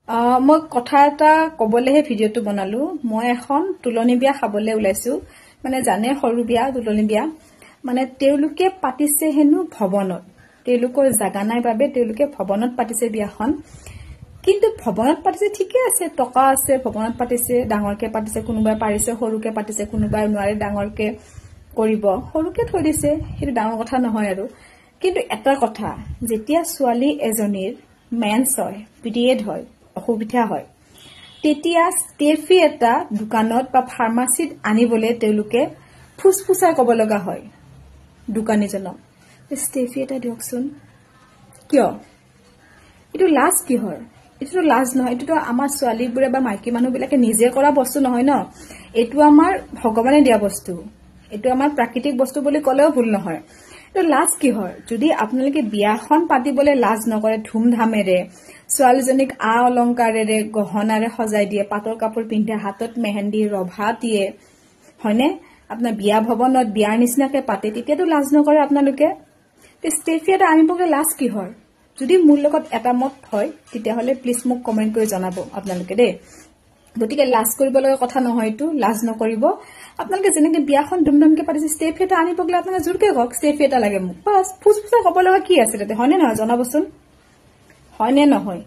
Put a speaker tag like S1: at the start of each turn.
S1: মই কথা এটা কবলেহে ভিডিওটো বনালো মই এখন তুলনি বিয়া খাবলে ওলাইছো মানে জানে সৰু বিয়া তুলনি বিয়া মানে তেওঁলোকে পাতিছে হেনু ভৱনত তেওঁলোকৰ জাগা নাই বাবে তেওঁলোকে ভৱনত পাতিছে বিয়াখন কিন্তু ভৱনত পাতিছে ঠিকই আছে টকা আছে ভৱনত পাতিছে ডাঙৰকে পাতিছে কোনোবাই পাৰিছে সৰুকে পাতিছে কোনোবাই নোৱাৰে ডাঙৰকে কৰিব সৰুকে থৈ দিছে হেতু ডাঙৰ কথা নহয় আৰু কিন্তু এটা কথা যেতিয়া ছোৱালী এজনীৰ মেন্স হয় পিৰিয়ড হয় অসুবিধা হয় তেতিয়া ষ্টেফি এটা দোকানত বা ফাৰ্মাসিত আনিবলে তেওঁলোকে ফুসফুসাই কব লগা হয় দোকানীজনক ষ্টেফি এটা দিয়কচোন কিয় এটো লাজ কি হয় এটো লাজ নহয় এটো আমাৰ ছোৱালীবোৰে বা মাইকী মানুহবিলাকে নিজে কৰা বস্তু নহয় ন এটো আমাৰ ভগৱানে দিয়া বস্তু এটো আমাৰ প্ৰাকৃতিক বস্তু বুলি কলেও ভুল নহয় তো লাজ কি হয় যদি আপোনালোকে বিয়াখন পাতিবলে লাজ নকৰে ধুমধামেৰে ছোৱালীজনীক অলংকাৰেৰে গহনাৰে সজাই দিয়ে পাটৰ কাপোৰ পিন্ধে হাতত মেহেন্দি ৰভা দিয়ে হয়নে আপোনাৰ বিয়া ভৱনত বিয়াৰ নিচিনাকে পাতে তেতিয়াতো লাজ নকৰে আপোনালোকে তে ষ্টেফিয়াটা আনিবলে লাজ কি হয় যদি মোৰ লগত এটা মত হয় তেতিয়া হলে প্লিজ মোক কমেন্ট কৰি জনাব আপোনালোকে দে গতিকে লাজ কৰিবলগা কথা নহয়টো লাজ নকৰিব আপোনালোকে যেনেকে বিয়াখন ধুমধামকে পাতিছে ষ্টেফিয়াটা আনিবলে আপোনালোকে জোৰকে কওক ষ্টেফিয়াটা লাগে মোক বাস ফুসফুসা কব লগা কি আছে তাতে হয়নে নহয় জনাবচোন হয়নে নহয়